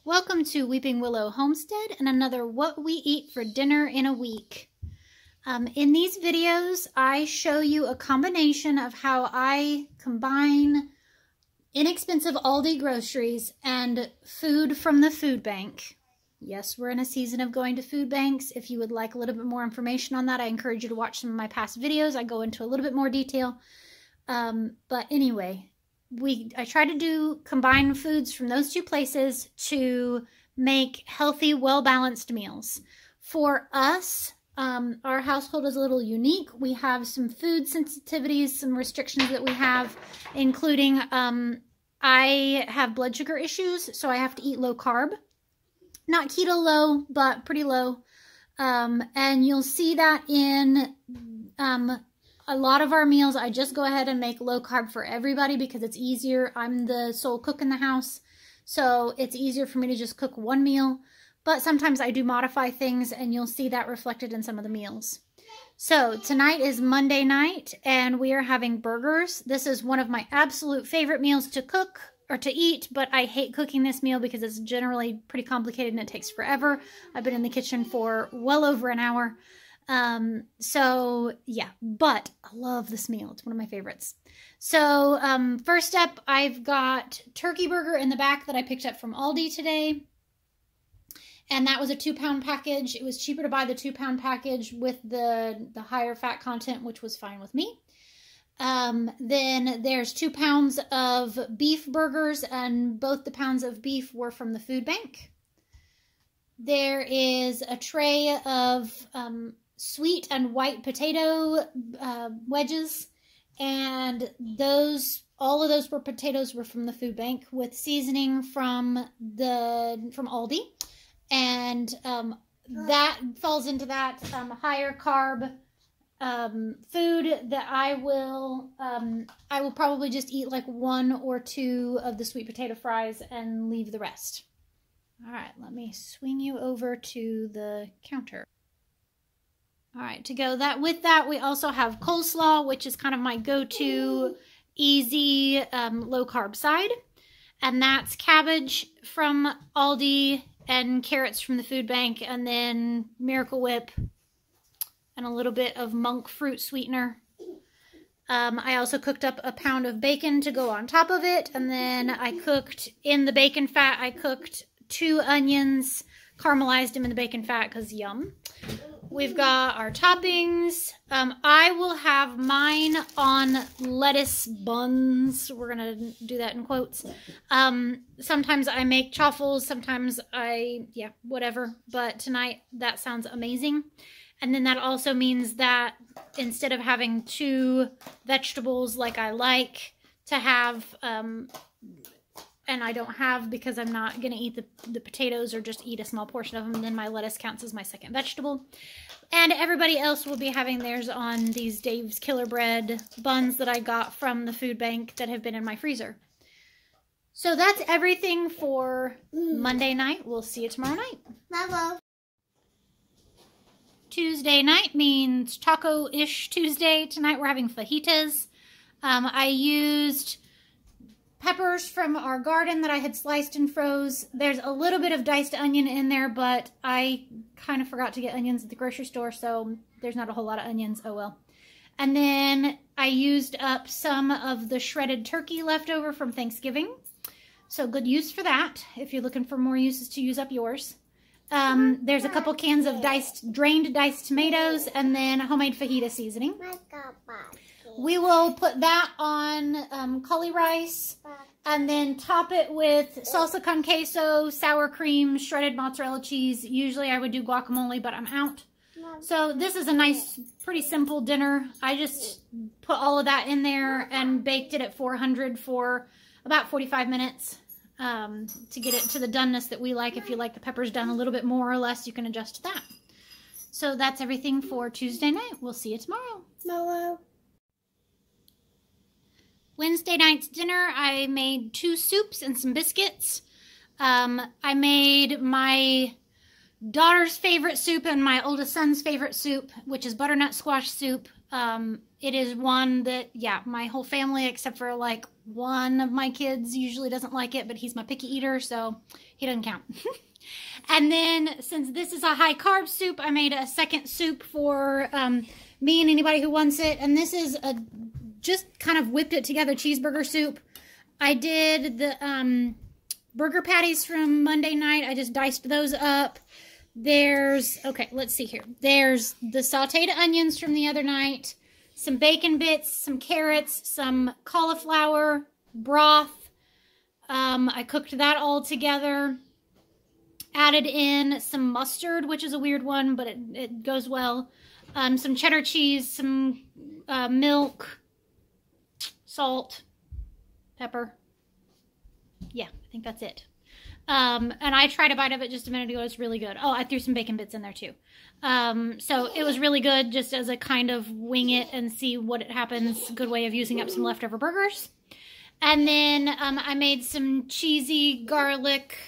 Welcome to Weeping Willow Homestead and another What We Eat for Dinner in a Week. In these videos, I show you a combination of how I combine inexpensive Aldi groceries and food from the food bank. Yes, we're in a season of going to food banks. If you would like a little bit more information on that, I encourage you to watch some of my past videos. I go into a little bit more detail. But anyway, I try to combine foods from those two places to make healthy, well-balanced meals. For us, our household is a little unique. We have some food sensitivities, some restrictions that we have, including I have blood sugar issues, so I have to eat low carb. Not keto low, but pretty low. And you'll see that in a lot of our meals. I just go ahead and make low carb for everybody because it's easier. I'm the sole cook in the house, so it's easier for me to just cook one meal. But sometimes I do modify things, and you'll see that reflected in some of the meals. So tonight is Monday night, and we are having burgers. This is one of my absolute favorite meals to cook or to eat, but I hate cooking this meal because it's generally pretty complicated and it takes forever. I've been in the kitchen for well over an hour. So yeah, but I love this meal. It's one of my favorites. So, first up, I've got turkey burger in the back that I picked up from Aldi today. And that was a 2-pound package. It was cheaper to buy the 2-pound package with the higher fat content, which was fine with me. Then there's 2 pounds of beef burgers, and both the pounds of beef were from the food bank. There is a tray of, sweet and white potato wedges, and all of those potatoes were from the food bank with seasoning from Aldi, and that falls into that higher carb food that I will probably just eat like 1 or 2 of the sweet potato fries and leave the rest. All right, let me swing you over to the counter. All right, to go with that, we also have coleslaw, which is kind of my go-to easy low-carb side. And that's cabbage from Aldi and carrots from the food bank, and then Miracle Whip and a little bit of monk fruit sweetener. I also cooked up a pound of bacon to go on top of it, and then I cooked in the bacon fat. I cooked 2 onions, caramelized them in the bacon fat because yum. We've got our toppings. I will have mine on lettuce buns. We're going to do that in quotes. Sometimes I make chaffles. Sometimes whatever. But tonight, that sounds amazing. And then that also means that instead of having 2 vegetables like I like to have, and I don't have because I'm not going to eat the potatoes or just eat a small portion of them, then my lettuce counts as my second vegetable. And everybody else will be having theirs on these Dave's Killer Bread buns that I got from the food bank that have been in my freezer. So that's everything for Monday night. We'll see you tomorrow night. Bye-bye. Tuesday night means taco-ish Tuesday. Tonight we're having fajitas. I used peppers from our garden that I had sliced and froze. There's a little bit of diced onion in there, but I kind of forgot to get onions at the grocery store, so there's not a whole lot of onions. Oh well. And then I used up some of the shredded turkey left over from Thanksgiving. So good use for that, if you're looking for more uses to use up yours. There's a couple cans of drained diced tomatoes, and then homemade fajita seasoning. We will put that on cauli rice and then top it with salsa con queso, sour cream, shredded mozzarella cheese. Usually I would do guacamole, but I'm out. So this is a nice, pretty simple dinner. I just put all of that in there and baked it at 400 for about 45 minutes to get it to the doneness that we like. If you like the peppers done a little bit more or less, you can adjust to that. So that's everything for Tuesday night. We'll see you tomorrow. Hello. Wednesday night's dinner, I made 2 soups and some biscuits. I made my daughter's favorite soup and my oldest son's favorite soup, which is butternut squash soup. It is one that, yeah, my whole family, except for like one of my kids, usually doesn't like it, but he's my picky eater, so he doesn't count. And then, since this is a high carb soup, I made a second soup for me and anybody who wants it. And this is a just kind of whipped it together cheeseburger soup. I did the burger patties from Monday night. I just diced those up. There's, okay, let's see here. There's the sauteed onions from the other night, some bacon bits, some carrots, some cauliflower broth. I cooked that all together. Added in some mustard, which is a weird one, but it goes well. Some cheddar cheese, some milk, salt, pepper. Yeah, I think that's it. And I tried a bite of it just a minute ago. It's really good. Oh, I threw some bacon bits in there too. So it was really good just as a kind of wing it and see what happens. Good way of using up some leftover burgers. And then I made some cheesy garlic,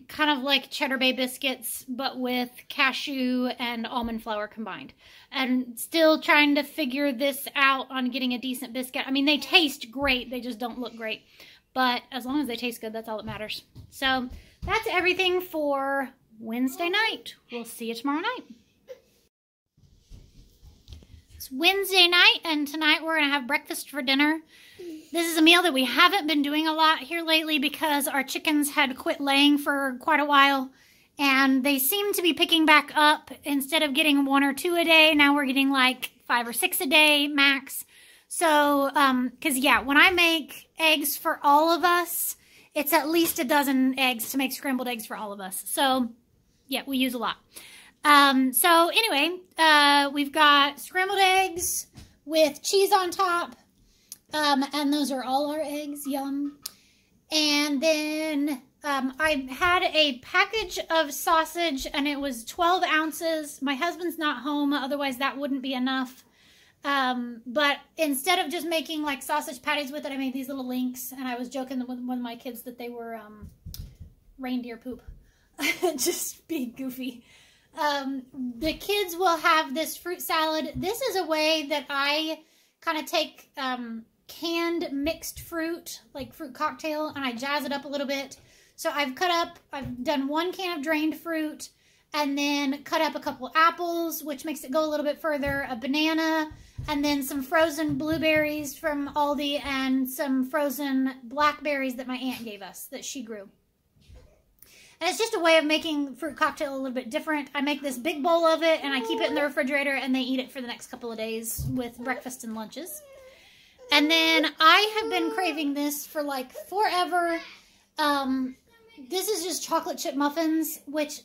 kind of like Cheddar Bay biscuits, but with cashew and almond flour combined. And still trying to figure this out on getting a decent biscuit. I mean, they taste great. They just don't look great. But as long as they taste good, that's all that matters. So that's everything for Wednesday night. We'll see you tomorrow night. It's Wednesday night, and tonight we're going to have breakfast for dinner. This is a meal that we haven't been doing a lot here lately because our chickens had quit laying for quite a while. And they seem to be picking back up. Instead of getting 1 or 2 a day, now we're getting like 5 or 6 a day max. So, because yeah, when I make eggs for all of us, it's at least a dozen eggs to make scrambled eggs for all of us. So, yeah, we use a lot. So anyway, we've got scrambled eggs with cheese on top. And those are all our eggs. Yum. And then, I had a package of sausage and it was 12 ounces. My husband's not home. Otherwise that wouldn't be enough. But instead of just making like sausage patties with it, I made these little links, and I was joking with one of my kids that they were, reindeer poop. Just being goofy. The kids will have this fruit salad. This is a way that I kind of take, canned mixed fruit, like fruit cocktail, and I jazz it up a little bit. So I've done 1 can of drained fruit, and then cut up a couple apples, which makes it go a little bit further, a banana, and then some frozen blueberries from Aldi, and some frozen blackberries that my aunt gave us, that she grew. And it's just a way of making fruit cocktail a little bit different. I make this big bowl of it, and I keep it in the refrigerator, and they eat it for the next couple of days with breakfast and lunches. And then I have been craving this for like forever. This is just chocolate chip muffins, which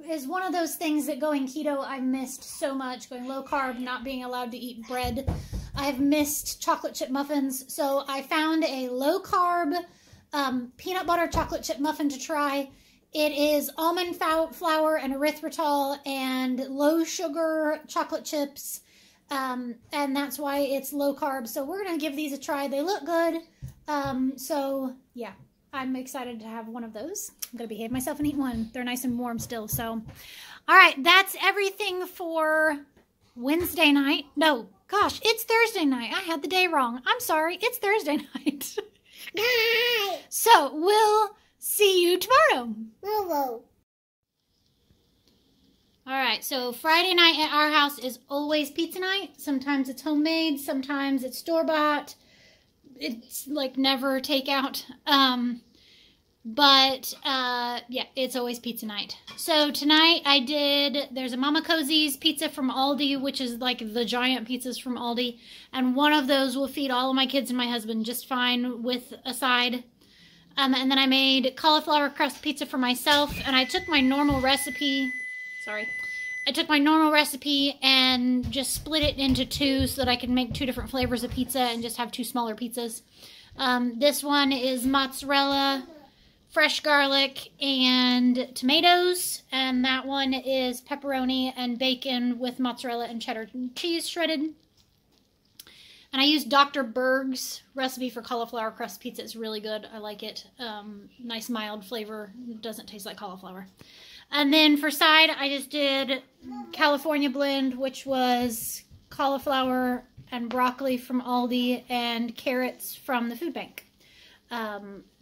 is one of those things that going keto I missed so much. Going low carb, not being allowed to eat bread. I have missed chocolate chip muffins. So I found a low carb peanut butter chocolate chip muffin to try. It is almond flour and erythritol and low sugar chocolate chips. And that's why it's low carb. So we're going to give these a try. They look good. So yeah, I'm excited to have one of those. I'm going to behave myself and eat one. They're nice and warm still. So, all right, that's everything for Wednesday night. No, gosh, it's Thursday night. I had the day wrong. I'm sorry. It's Thursday night. So we'll see you tomorrow. Hello. All right, so Friday night at our house is always pizza night. Sometimes it's homemade, sometimes it's store-bought. It's like never takeout. Yeah, it's always pizza night. So tonight there's a Mama Cozy's pizza from Aldi, which is like the giant pizzas from Aldi. And one of those will feed all of my kids and my husband just fine with a side. And then I made cauliflower crust pizza for myself. And I took my normal recipe. I took my normal recipe and just split it into 2 so that I could make 2 different flavors of pizza and just have 2 smaller pizzas. This one is mozzarella, fresh garlic, and tomatoes. And that one is pepperoni and bacon with mozzarella and cheddar cheese shredded. And I used Dr. Berg's recipe for cauliflower crust pizza. It's really good. I like it. Nice mild flavor. It doesn't taste like cauliflower. And then for side, I just did California blend, which was cauliflower and broccoli from Aldi and carrots from the food bank.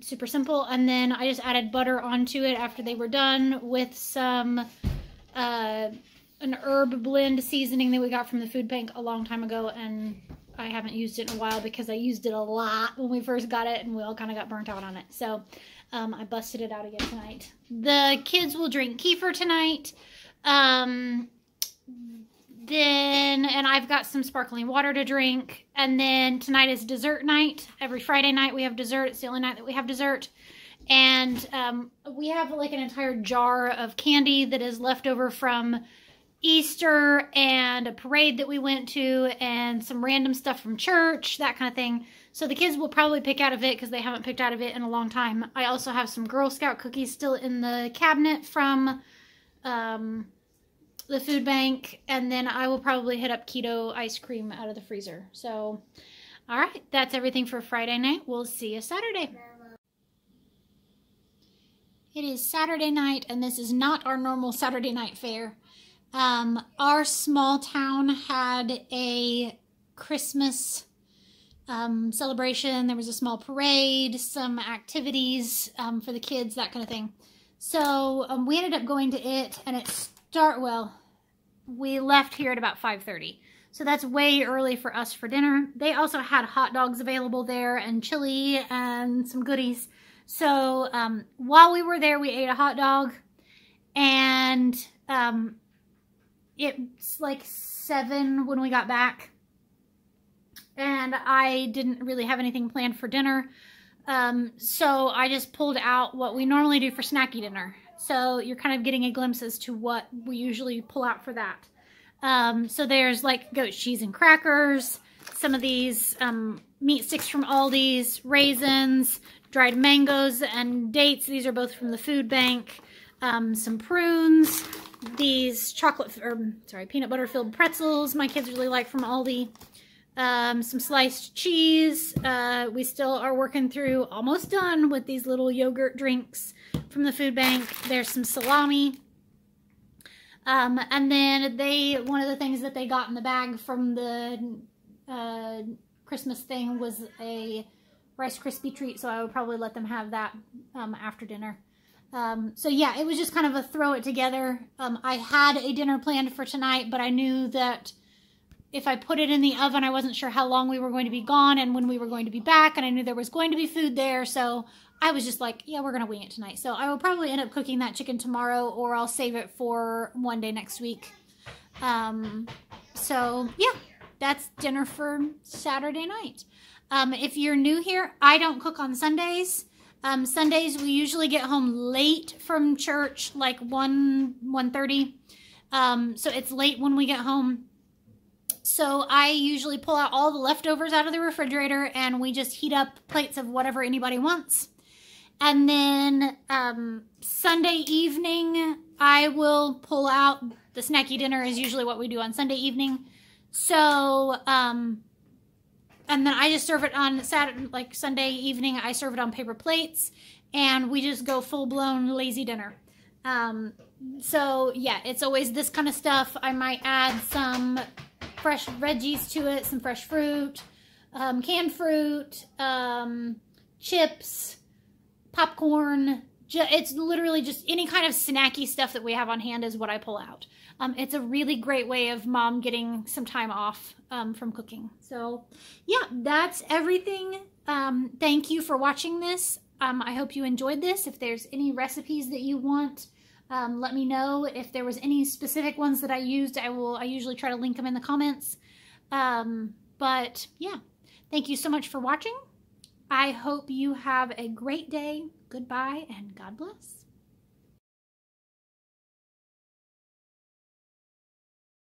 Super simple. And then I just added butter onto it after they were done with some an herb blend seasoning that we got from the food bank a long time ago, and I haven't used it in a while because I used it a lot when we first got it and we all kind of got burnt out on it. So I busted it out again tonight. The kids will drink kefir tonight. And I've got some sparkling water to drink. And then tonight is dessert night. Every Friday night we have dessert. It's the only night that we have dessert. And we have like an entire jar of candy that is left over from Easter and a parade that we went to and some random stuff from church, that kind of thing. So the kids will probably pick out of it because they haven't picked out of it in a long time. I also have some Girl Scout cookies still in the cabinet from the food bank, and then I will probably hit up keto ice cream out of the freezer. So, all right, that's everything for Friday night. We'll see you Saturday. It is Saturday night, and this is not our normal Saturday night fare. Our small town had a Christmas celebration. There was a small parade, some activities for the kids, that kind of thing. So we ended up going to it, and we left here at about 5:30. So that's way early for us for dinner. They also had hot dogs available there and chili and some goodies. So while we were there, we ate a hot dog, and it's like 7 when we got back, and I didn't really have anything planned for dinner. So I just pulled out what we normally do for snacky dinner. So you're kind of getting a glimpse as to what we usually pull out for that. So there's like goat cheese and crackers, some of these meat sticks from Aldi's, raisins, dried mangoes and dates. These are both from the food bank. Some prunes, these peanut butter filled pretzels my kids really like from Aldi. Some sliced cheese. We still are working through, almost done with these little yogurt drinks from the food bank. There's some salami. And then one of the things that they got in the bag from the Christmas thing was a Rice Krispie treat, so I would probably let them have that after dinner. So yeah, it was just kind of a throw it together. I had a dinner planned for tonight, but I knew that if I put it in the oven, I wasn't sure how long we were going to be gone and when we were going to be back, and I knew there was going to be food there, so I was just like, yeah, we're going to wing it tonight. So I will probably end up cooking that chicken tomorrow, or I'll save it for one day next week. So yeah, that's dinner for Saturday night. If you're new here, I don't cook on Sundays. Sundays, we usually get home late from church, like 1:30. So it's late when we get home. So I usually pull out all the leftovers out of the refrigerator, and we just heat up plates of whatever anybody wants. And then Sunday evening, I will pull out the snacky dinner is usually what we do on Sunday evening. So, and then I just serve it on Sunday evening, I serve it on paper plates, and we just go full-blown lazy dinner. So yeah, it's always this kind of stuff. I might add some fresh veggies to it, some fresh fruit, canned fruit, chips, popcorn. It's literally just any kind of snacky stuff that we have on hand is what I pull out. It's a really great way of Mom getting some time off from cooking. So yeah, that's everything. Thank you for watching this. I hope you enjoyed this. If there's any recipes that you want, let me know. If there was any specific ones that I used, I usually try to link them in the comments. But yeah, thank you so much for watching. I hope you have a great day. Goodbye and God bless.